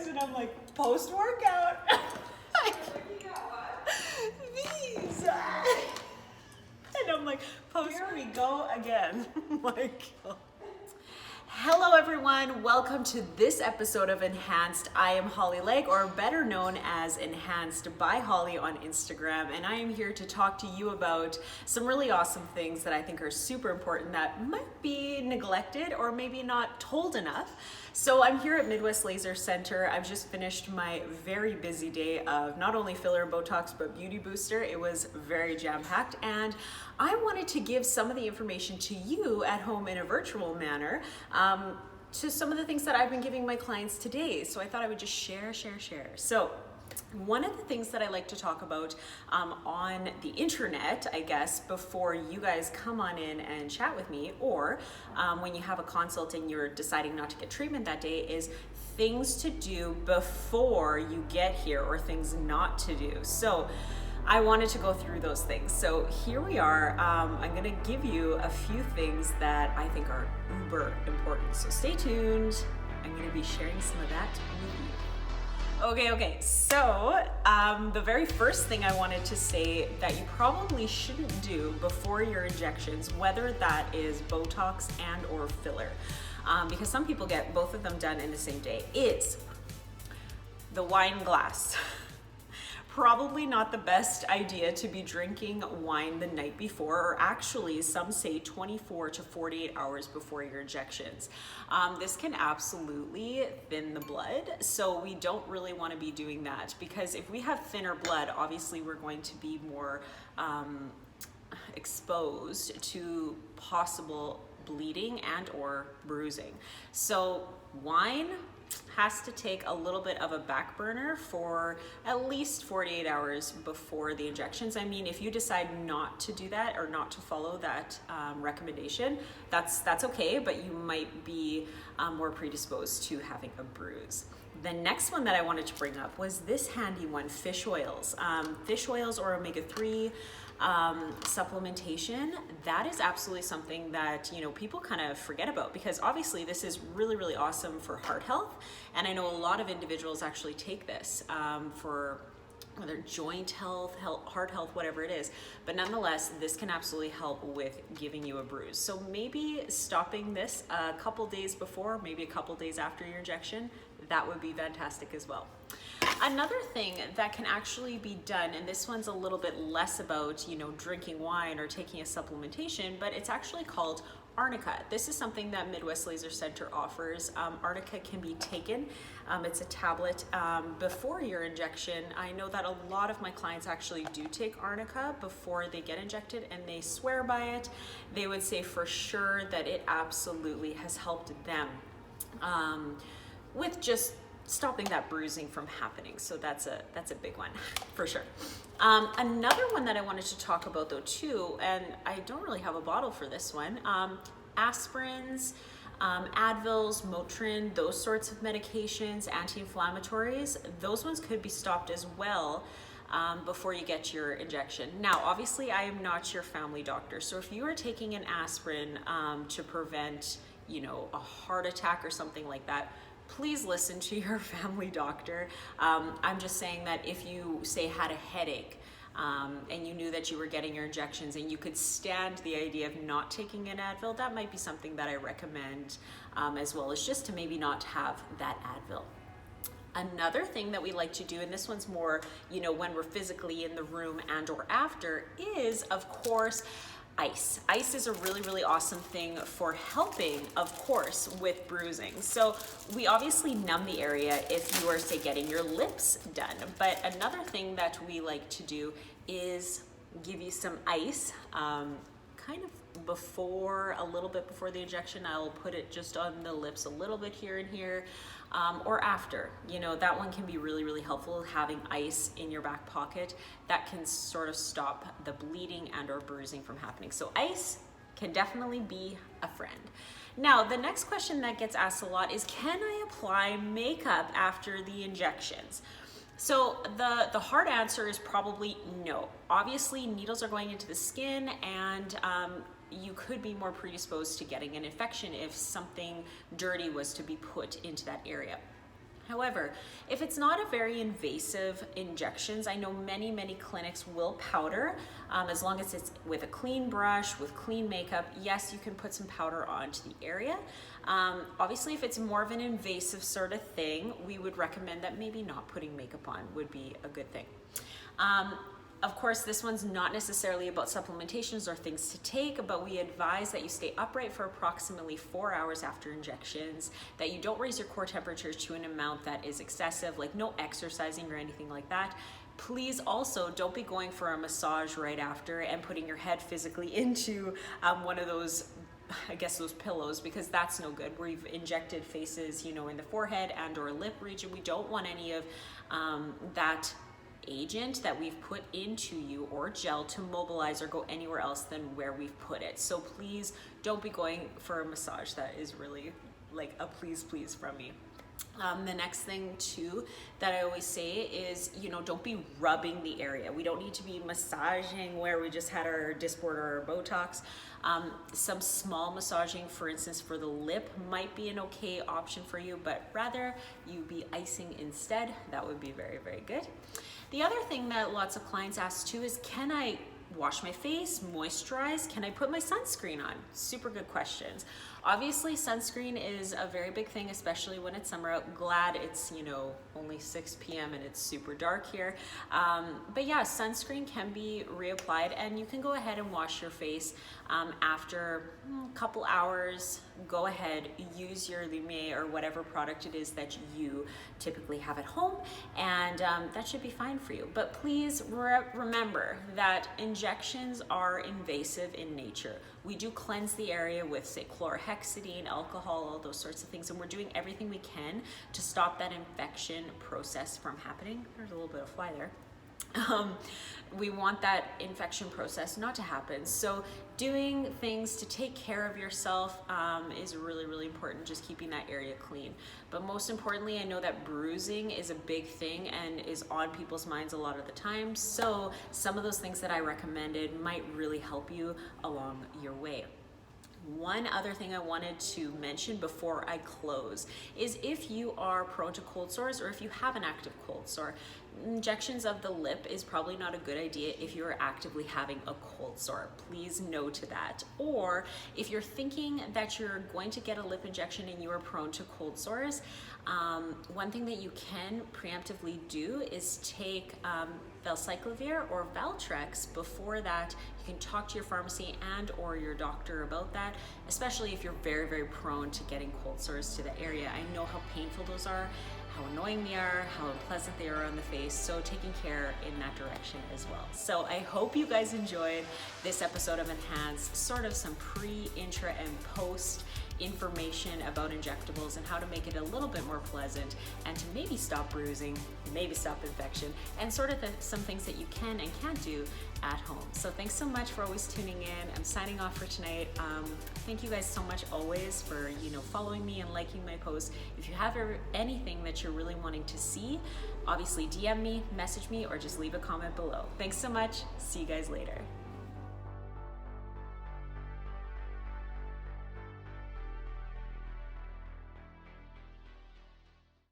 this and I'm like, post-workout. These. And I'm like, here we go again. Like, hello everyone, welcome to this episode of Enhanced. I am Holly Legg, or better known as Enhanced by Holly on Instagram, and I am here to talk to you about some really awesome things that I think are super important that might be neglected or maybe not told enough. So I'm here at Midwest Laser Center. I've just finished my very busy day of not only filler and Botox, but beauty booster. It was very jam-packed, and I wanted to give some of the information to you at home in a virtual manner, to some of the things that I've been giving my clients today. So I thought I would just share. So one of the things that I like to talk about on the internet, I guess, before you guys come on in and chat with me, or when you have a consult and you're deciding not to get treatment that day, is things to do before you get here or things not to do. So I wanted to go through those things. So here we are. I'm gonna give you a few things that I think are uber important. So stay tuned. I'm gonna be sharing some of that with you. Okay. So the very first thing I wanted to say that you probably shouldn't do before your injections, whether that is Botox and or filler, because some people get both of them done in the same day, is the wine glass. Probably not the best idea to be drinking wine the night before, or actually some say 24 to 48 hours before your injections. This can absolutely thin the blood, so we don't really want to be doing that, because if we have thinner blood, obviously we're going to be more exposed to possible bleeding and or bruising. So wine has to take a little bit of a back burner for at least 48 hours before the injections. I mean, if you decide not to do that or not to follow that recommendation, that's okay, but you might be more predisposed to having a bruise. The next one that I wanted to bring up was this handy one, fish oils. Fish oils or omega-3 supplementation. That is absolutely something that, people kind of forget about, because obviously this is really, really awesome for heart health. And I know a lot of individuals actually take this for whether joint health, heart health, whatever it is. But nonetheless, this can absolutely help with giving you a bruise. So maybe stopping this a couple days before, maybe a couple days after your injection, that would be fantastic as well. Another thing that can actually be done, and this one's a little bit less about, drinking wine or taking a supplementation, but it's actually called Arnica. This is something that Midwest Laser Center offers. Arnica can be taken. It's a tablet before your injection. I know that a lot of my clients actually do take Arnica before they get injected, and they swear by it. They would say for sure that it absolutely has helped them with just stopping that bruising from happening. So that's a big one for sure. Another one that I wanted to talk about though too, and I don't really have a bottle for this one, aspirins, Advils, Motrin, those sorts of medications, anti-inflammatories, those ones could be stopped as well before you get your injection. Now, obviously I am not your family doctor, so if you are taking an aspirin to prevent, a heart attack or something like that, please listen to your family doctor. I'm just saying that if you, say, had a headache and you knew that you were getting your injections and you could stand the idea of not taking an Advil, that might be something that I recommend, as well as just to maybe not have that Advil. Another thing that we like to do, and this one's more, when we're physically in the room and or after, is, of course, ice. Ice is a really, really awesome thing for helping, of course, with bruising. So we obviously numb the area if you are, say, getting your lips done. But another thing that we like to do is give you some ice, kind of a little bit before the injection. I'll put it just on the lips a little bit here and here, or after. That one can be really, really helpful, having ice in your back pocket. That can sort of stop the bleeding and or bruising from happening. So ice can definitely be a friend. Now, the next question that gets asked a lot is, can I apply makeup after the injections? So the hard answer is probably no. Obviously, needles are going into the skin, and you could be more predisposed to getting an infection if something dirty was to be put into that area. However, if it's not a very invasive injections, I know many clinics will powder, as long as it's with a clean brush, with clean makeup. Yes, you can put some powder onto the area. Obviously, if it's more of an invasive sort of thing, we would recommend that maybe not putting makeup on would be a good thing. Of course, this one's not necessarily about supplementations or things to take, but we advise that you stay upright for approximately 4 hours after injections, that you don't raise your core temperature to an amount that is excessive, like no exercising or anything like that. Please also don't be going for a massage right after and putting your head physically into one of those, I guess, those pillows, because that's no good. We've injected faces, you know, in the forehead and or lip region. We don't want any of that agent that we've put into you or gel to mobilize or go anywhere else than where we've put it. So please don't be going for a massage. That is really like a please from me. The next thing too that I always say is, you know, don't be rubbing the area. We don't need to be massaging where we just had our Dysport or our Botox. Some small massaging, for instance, for the lip might be an okay option for you, but rather you be icing instead. That would be very good. The other thing that lots of clients ask too is, can I wash my face, moisturize? Can I put my sunscreen on? Super good questions. Obviously, sunscreen is a very big thing, especially when it's summer out. Glad it's, you know, only 6 p.m. and it's super dark here. But yeah, sunscreen can be reapplied, and you can go ahead and wash your face after a couple hours. Go ahead, use your Lumiere or whatever product it is that you typically have at home, and that should be fine for you. But please remember that injections are invasive in nature. We do cleanse the area with, say, chlorhexidine, alcohol, all those sorts of things, and we're doing everything we can to stop that infection process from happening. There's a little bit of fly there. We want that infection process not to happen. So doing things to take care of yourself is really important, just keeping that area clean. But most importantly, I know that bruising is a big thing and is on people's minds a lot of the time. So some of those things that I recommended might really help you along your way. One other thing I wanted to mention before I close is, if you are prone to cold sores or if you have an active cold sore, injections of the lip is probably not a good idea if you're actively having a cold sore. Please no to that. Or if you're thinking that you're going to get a lip injection and you are prone to cold sores, one thing that you can preemptively do is take valcyclovir or Valtrex. Before that, you can talk to your pharmacy and or your doctor about that, especially if you're very prone to getting cold sores to the area. I know how painful those are, how annoying they are, how unpleasant they are on the face, so taking care in that direction as well. So I hope you guys enjoyed this episode of Enhance, sort of some pre, intra, and post information about injectables and how to make it a little bit more pleasant and to maybe stop bruising, maybe stop infection, and sort of some things that you can and can't do at home. So thanks so much for always tuning in. I'm signing off for tonight. Thank you guys so much always for, you know, following me and liking my posts. If you have anything that you're really wanting to see, obviously DM me, message me, or just leave a comment below. Thanks so much. See you guys later.